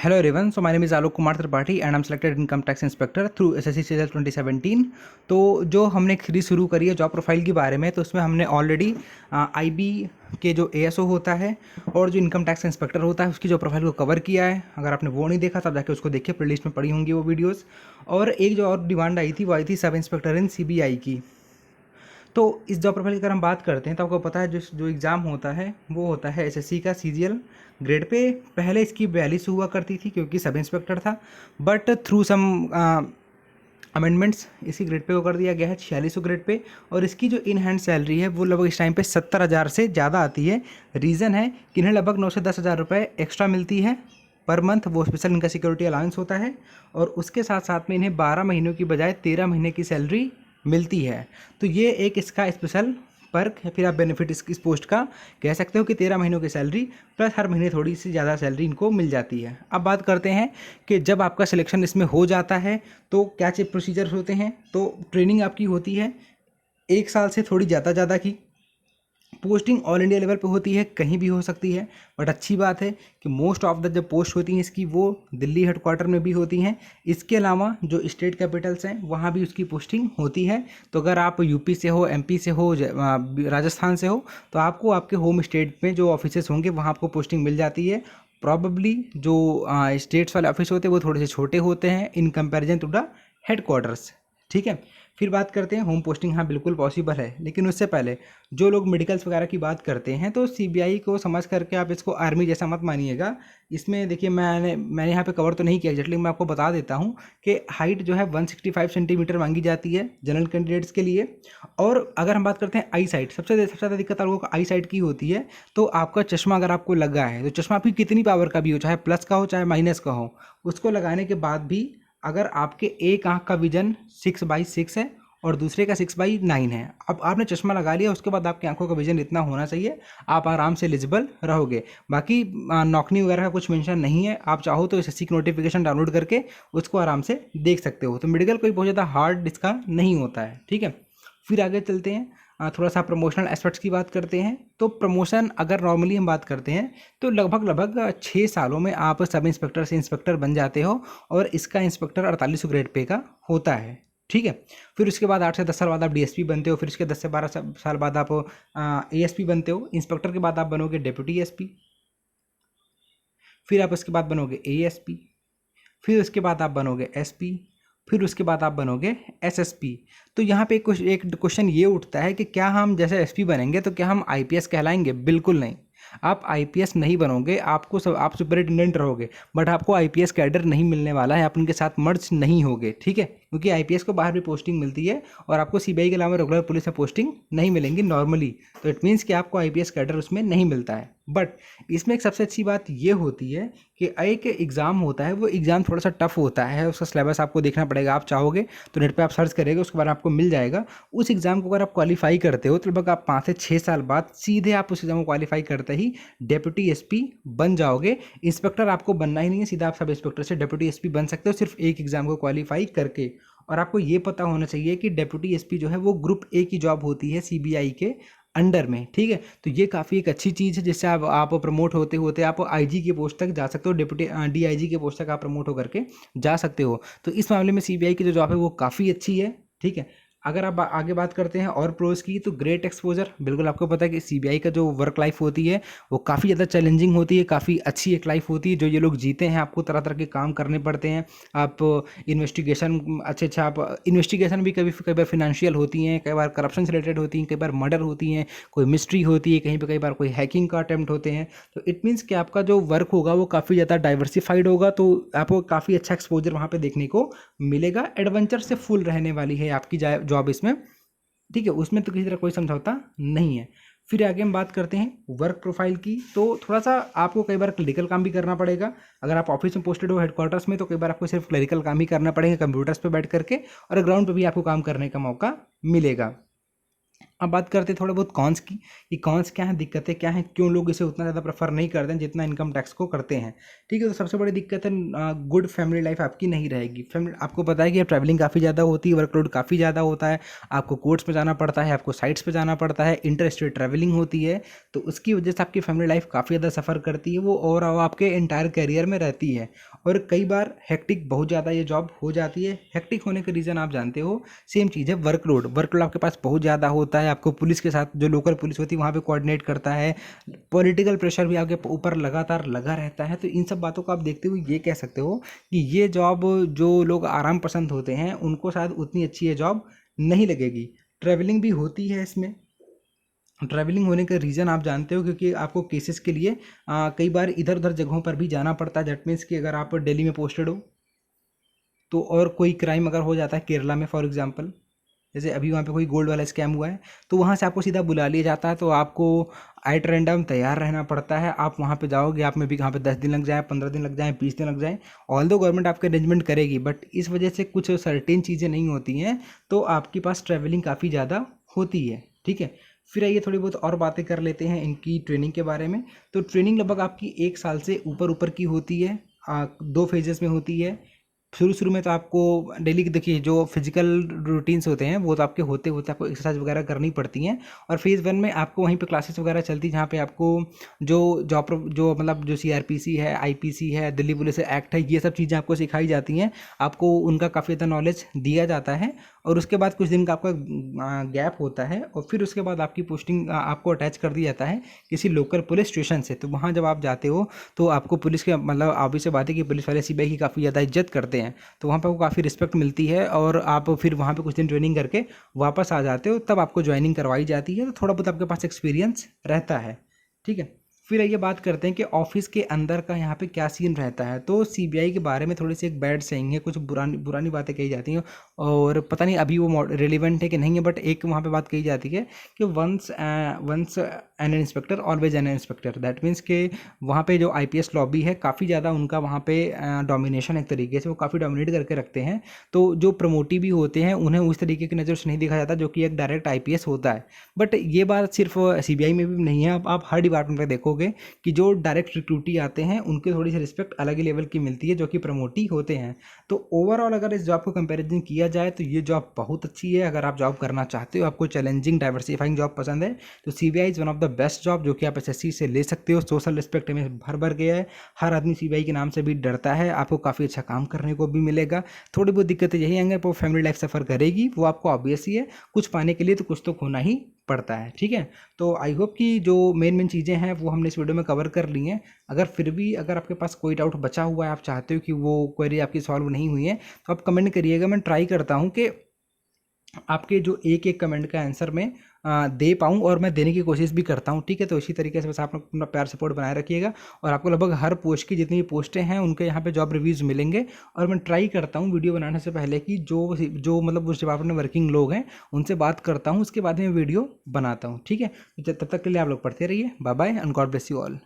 Hello everyone, so my name is Alok Kumar Tripathi and I'm selected income tax inspector through SSC CGL 2017। तो जो हमने एक series शुरू करी है जॉब प्रोफाइल के बारे में, तो उसमें हमने ऑलरेडी IB के जो ASO होता है और जो इनकम टैक्स इंस्पेक्टर होता है उसकी जो प्रोफाइल को कवर किया है। अगर आपने वो नहीं देखा तब जाके उसको देखिए, प्लेलिस्ट में पड़ी होंगी वो वीडियोज़। और एक जो और डिमांड आई थी वो आई थी सब इंस्पेक्टर इन CBI की। तो इस जॉब प्रोफाइल की अगर हम बात करते हैं तो आपको पता है जो एग्ज़ाम होता है वो होता है SSC का CGL ग्रेड पे। पहले इसकी 42 हुआ करती थी क्योंकि सब इंस्पेक्टर था, बट थ्रू सम अमेंडमेंट्स इसी ग्रेड पे वो कर दिया गया है 46 ग्रेड पे। और इसकी जो इन हैंड सैलरी है वो लगभग इस टाइम पे 70,000 से ज़्यादा आती है। रीज़न है कि इन्हें लगभग 9 से 10,000 रुपये एक्स्ट्रा मिलती है पर मंथ, वो स्पेशल इनका सिक्योरिटी अलाउंस होता है। और उसके साथ साथ में इन्हें 12 महीनों की बजाय 13 महीने की सैलरी मिलती है। तो ये एक इसका स्पेशल पर्क है, फिर आप बेनिफिट इस पोस्ट का कह सकते हो कि 13 महीनों की सैलरी प्लस हर महीने थोड़ी सी ज़्यादा सैलरी इनको मिल जाती है। अब बात करते हैं कि जब आपका सिलेक्शन इसमें हो जाता है तो क्या प्रोसीजर होते हैं। तो ट्रेनिंग आपकी होती है 1 साल से थोड़ी ज़्यादा की। पोस्टिंग ऑल इंडिया लेवल पे होती है, कहीं भी हो सकती है, बट अच्छी बात है कि मोस्ट ऑफ द जो पोस्ट होती हैं इसकी वो दिल्ली हेडक्वार्टर में भी होती हैं। इसके अलावा जो स्टेट कैपिटल्स हैं वहाँ भी उसकी पोस्टिंग होती है। तो अगर आप यूपी से हो, MP से हो, राजस्थान से हो, तो आपको आपके होम स्टेट में जो ऑफिसेस होंगे वहाँ आपको पोस्टिंग मिल जाती है। प्रॉबेबली जो स्टेट्स वाले ऑफिस होते हैं वो थोड़े से छोटे होते हैं in comparison to the headquarters. ठीक है, फिर बात करते हैं होम पोस्टिंग। हाँ बिल्कुल पॉसिबल है, लेकिन उससे पहले जो लोग मेडिकल्स वगैरह की बात करते हैं तो CBI को समझ करके आप इसको आर्मी जैसा मत मानिएगा। इसमें देखिए मैंने यहाँ पे कवर तो नहीं किया एग्जैक्टली, मैं आपको बता देता हूँ कि हाइट जो है 165 सेंटीमीटर मांगी जाती है जनरल कैंडिडेट्स के लिए। और अगर हम बात करते हैं आई साइट, सबसे ज़्यादा दिक्कत आप लोगों को आई साइट की होती है। तो आपका चश्मा अगर आपको लगा है तो चश्मा आपकी कितनी पावर का भी हो, चाहे प्लस का हो चाहे माइनस का हो, उसको लगाने के बाद भी अगर आपके एक आँख का विजन 6/6 है और दूसरे का 6/9 है, अब आपने चश्मा लगा लिया, उसके बाद आपकी आंखों का विजन इतना होना चाहिए, आप आराम से एलिजिबल रहोगे। बाकी नौकरी वगैरह का कुछ मेंशन नहीं है, आप चाहो तो SSC की नोटिफिकेशन डाउनलोड करके उसको आराम से देख सकते हो। तो मेडिकल कोई बहुत ज़्यादा हार्ड इसका नहीं होता है। ठीक है, फिर आगे चलते हैं, थोड़ा सा प्रमोशनल एस्पेक्ट्स की बात करते हैं। तो प्रमोशन अगर नॉर्मली हम बात करते हैं तो लगभग 6 सालों में आप सब इंस्पेक्टर से इंस्पेक्टर बन जाते हो और इसका इंस्पेक्टर 48 ग्रेड पे का होता है। ठीक है, फिर उसके बाद 8 से 10 साल बाद आप DSP बनते हो, फिर उसके 10 से 12 साल बाद आप ASP बनते हो। इंस्पेक्टर के बाद आप बनोगे डेप्यूटी SP, फिर आप उसके बाद बनोगे ASP, फिर उसके बाद आप बनोगे SP, फिर उसके बाद आप बनोगे SSP। तो यहाँ पे एक क्वेश्चन ये उठता है कि क्या हम जैसे SP बनेंगे तो क्या हम IPS कहलाएंगे? बिल्कुल नहीं, आप IPS नहीं बनोगे। आप सुपरिटेंडेंट रहोगे, बट आपको IPS कैडर नहीं मिलने वाला है, आप उनके साथ मर्ज नहीं होगे। ठीक है, क्योंकि IPS को बाहर भी पोस्टिंग मिलती है और आपको CBI के अलावा रेगुलर पुलिस में पोस्टिंग नहीं मिलेंगी नॉर्मली। तो इट मीन्स कि आपको IPS कैडर उसमें नहीं मिलता है। बट इसमें एक सबसे अच्छी बात ये होती है कि एक एग्ज़ाम होता है, वो एग्ज़ाम थोड़ा सा टफ होता है, उसका सिलेबस आपको देखना पड़ेगा। आप चाहोगे तो नेट पे आप सर्च करेंगे, उसके बाद आपको मिल जाएगा। उस एग्ज़ाम को अगर आप क्वालिफाई करते हो तो लगभग आप 5 से 6 साल बाद सीधे आप उस एग्ज़ाम को क्वालिफाई करते ही डेप्यूटी SP बन जाओगे। इंस्पेक्टर आपको बनना ही नहीं है, सीधा आप सब इंस्पेक्टर से डेप्यूटी SP बन सकते हो सिर्फ एक एग्ज़ाम को क्वालिफाई करके। और आपको ये पता होना चाहिए कि डेप्यूटी SP जो है वो ग्रुप A की जॉब होती है CBI के अंडर में। ठीक है, तो ये काफ़ी एक अच्छी चीज़ है जिससे आप प्रमोट होते होते आप IG की पोस्ट तक जा सकते हो, डेप्यूटी DIG की पोस्ट तक आप प्रमोट होकर के जा सकते हो। तो इस मामले में CBI की जो जॉब है वो काफ़ी अच्छी है। ठीक है, अगर आप आगे बात करते हैं और प्रोज की, तो ग्रेट एक्सपोजर। बिल्कुल आपको पता है कि CBI का जो वर्क लाइफ होती है वो काफ़ी ज़्यादा चैलेंजिंग होती है, काफ़ी अच्छी एक लाइफ होती है जो ये लोग जीते हैं। आपको तरह तरह के काम करने पड़ते हैं, आप इन्वेस्टिगेशन आप इन्वेस्टिगेशन भी कई बार फिनेंशियल होती हैं, कई बार करप्शन से रिलेटेड होती हैं, कई बार मर्डर होती हैं, कोई मिस्ट्री होती है, कहीं पर कई बार कोई हैकिंग का अटैम्प्ट होते हैं। तो इट मीन्स कि आपका जो वर्क होगा वो काफ़ी ज़्यादा डाइवर्सिफाइड होगा, तो आपको काफ़ी अच्छा एक्सपोजर वहाँ पर देखने को मिलेगा। एडवेंचर से फुल रहने वाली है आपकी जॉब इसमें। ठीक है, उसमें तो किसी तरह कोई समझौता नहीं है। फिर आगे हम बात करते हैं वर्क प्रोफाइल की। तो थोड़ा सा आपको कई बार क्लरिकल काम भी करना पड़ेगा। अगर आप ऑफिस में पोस्टेड हो हेडक्वार्टर्स में तो कई बार आपको सिर्फ क्लरिकल काम ही करना पड़ेगा कंप्यूटर्स पे बैठ करके, और ग्राउंड पे भी आपको काम करने का मौका मिलेगा। अब बात करते हैं थोड़ा बहुत कॉन्स की, कि कॉन्स क्या है, दिक्कतें क्या हैं, क्यों लोग इसे उतना ज़्यादा प्रेफर नहीं करते हैं जितना इनकम टैक्स को करते हैं। ठीक है, तो सबसे बड़ी दिक्कत है गुड फैमिली लाइफ आपकी नहीं रहेगी। फैमिली, आपको पता है कि ट्रैवलिंग काफ़ी ज़्यादा होती है, वर्कलोड काफ़ी ज़्यादा होता है, आपको कोर्ट्स पे जाना पड़ता है, आपको साइट्स पे जाना पड़ता है, इंटर स्टेट ट्रैवलिंग होती है। तो उसकी वजह से आपकी फैमिली लाइफ काफ़ी ज़्यादा सफ़र करती है वो, और आपके एंटायर करियर में रहती है। और कई बार हेक्टिक बहुत ज़्यादा ये जॉब हो जाती है। हेक्टिक होने का रीज़न आप जानते हो, सेम चीज़ है, वर्कलोड आपके पास बहुत ज़्यादा होता है। आपको पुलिस के साथ जो लोकल पुलिस होती है वहाँ पे कोऑर्डिनेट करता है, पॉलिटिकल प्रेशर भी आपके ऊपर लगातार लगा रहता है। तो इन सब बातों को आप देखते हुए ये कह सकते हो कि ये जॉब जो लोग आराम पसंद होते हैं उनको शायद उतनी अच्छी ये जॉब नहीं लगेगी। ट्रैवलिंग भी होती है इसमें। ट्रैवलिंग होने का रीज़न आप जानते हो, क्योंकि आपको केसेस के लिए कई बार इधर उधर जगहों पर भी जाना पड़ता है। दैट मीन्स कि अगर आप दिल्ली में पोस्टेड हो तो, और कोई क्राइम अगर हो जाता है केरला में फॉर एग्जांपल, जैसे अभी वहाँ पे कोई गोल्ड वाला स्कैम हुआ है, तो वहाँ से आपको सीधा बुला लिया जाता है। तो आपको एट रैंडम तैयार रहना पड़ता है। आप वहाँ पे जाओगे, आप में भी कहाँ पे 10 दिन लग जाए, 15 दिन लग जाए, 20 दिन लग जाए। ऑल दो गवर्नमेंट आपके अरेंजमेंट करेगी, बट इस वजह से कुछ सर्टेन चीज़ें नहीं होती हैं, तो आपके पास ट्रैवलिंग काफ़ी ज़्यादा होती है। ठीक है, फिर आइए थोड़ी बहुत और बातें कर लेते हैं इनकी ट्रेनिंग के बारे में। तो ट्रेनिंग लगभग आपकी 1 साल से ऊपर ऊपर की होती है। 2 फेजेस में होती है। शुरू में तो आपको डेली की देखिए जो फिजिकल रूटीन्स होते हैं वो तो आपके होते होते आपको एक्सरसाइज वगैरह करनी पड़ती हैं। और फेज़ 1 में आपको वहीं पे क्लासेस वगैरह चलती हैं, जहाँ पे आपको जो जो मतलब जो सीआरपीसी है, आईपीसी है, दिल्ली पुलिस एक्ट है, ये सब चीज़ें आपको सिखाई जाती हैं। आपको उनका काफ़ी ज़्यादा नॉलेज दिया जाता है। और उसके बाद कुछ दिन का आपका गैप होता है, और फिर उसके बाद आपकी पोस्टिंग आपको अटैच कर दिया जाता है किसी लोकल पुलिस स्टेशन से। तो वहाँ जब आप जाते हो तो आपको पुलिस के मतलब ऑब्वियस सी बात है कि पुलिस वाले सीबीआई की काफ़ी ज़्यादा इज्जत करते हैं। तो वहाँ पे आपको काफ़ी रिस्पेक्ट मिलती है, और आप फिर वहाँ पे कुछ दिन ट्रेनिंग करके वापस आ जाते हो, तब आपको ज्वाइनिंग करवाई जाती है। तो थोड़ा बहुत आपके पास एक्सपीरियंस रहता है। ठीक है, फिर ये बात करते हैं कि ऑफिस के अंदर का यहाँ पे क्या सीन रहता है। तो सीबीआई के बारे में थोड़ी सी एक बैड सेइंग है, कुछ पुरानी बातें कही जाती हैं, और पता नहीं अभी वो रिलेवेंट है कि नहीं है, बट एक वहाँ पे बात कही जाती है कि once an inspector always an inspector. That means कि वहाँ पे जो आईपीएस लॉबी है काफ़ी ज़्यादा उनका वहाँ पे डोमिनेशन, एक तरीके से वो काफ़ी डोमिनेट करके रखते हैं। तो जो प्रमोटी भी होते हैं उन्हें उस तरीके की नज़र से नहीं देखा जाता जो कि एक डायरेक्ट आईपीएस होता है। बट ये बात सिर्फ सीबीआई में भी नहीं है, आप हर डिपार्टमेंट में देखोगे कि जो डायरेक्ट रिक्रूटी आते हैं उनके थोड़ी सी रिस्पेक्ट अलग ही लेवल की मिलती है जो कि प्रमोटी होते हैं। तो ओवरऑल अगर इस जॉब को कंपैरिजन किया जाए तो ये जॉब बहुत अच्छी है। अगर आप जॉब करना चाहते हो, आपको चैलेंजिंग डाइवर्सिफाइंग जॉब पसंद है, तो CBI is one of the best job जो कि आप एसएससी से ले सकते हो। सोशल रिस्पेक्ट में भर गया है, हर आदमी सीबीआई के नाम से भी डरता है। आपको काफ़ी अच्छा काम करने को भी मिलेगा। थोड़ी बहुत दिक्कतें यही आएंगे, वो फैमिली लाइफ सफ़र करेगी, वो आपको ऑब्वियस ही है। कुछ पाने के लिए तो कुछ तो खोना ही पड़ता है। ठीक है, तो आई होप कि जो मेन चीज़ें हैं वो हमने इस वीडियो में कवर कर ली हैं। अगर फिर भी अगर आपके पास कोई डाउट बचा हुआ है, आप चाहते हो कि वो क्वेरी आपकी सॉल्व नहीं हुई है, तो आप कमेंट करिएगा। मैं ट्राई करता हूँ कि आपके जो एक एक कमेंट का आंसर मैं दे पाऊँ, और मैं देने की कोशिश भी करता हूँ। ठीक है, तो इसी तरीके से बस आप अपना प्यार सपोर्ट बनाए रखिएगा, और आपको लगभग हर पोस्ट की जितनी भी पोस्टें हैं उनके यहाँ पे जॉब रिव्यूज़ मिलेंगे। और मैं ट्राई करता हूँ वीडियो बनाने से पहले कि जो मतलब उस डिपार्टमेंट में वर्किंग लोग हैं उनसे बात करता हूँ, उसके बाद में वीडियो बनाता हूँ। ठीक है, तब तक के लिए आप लोग पढ़ते रहिए। Bye bye and God bless you all.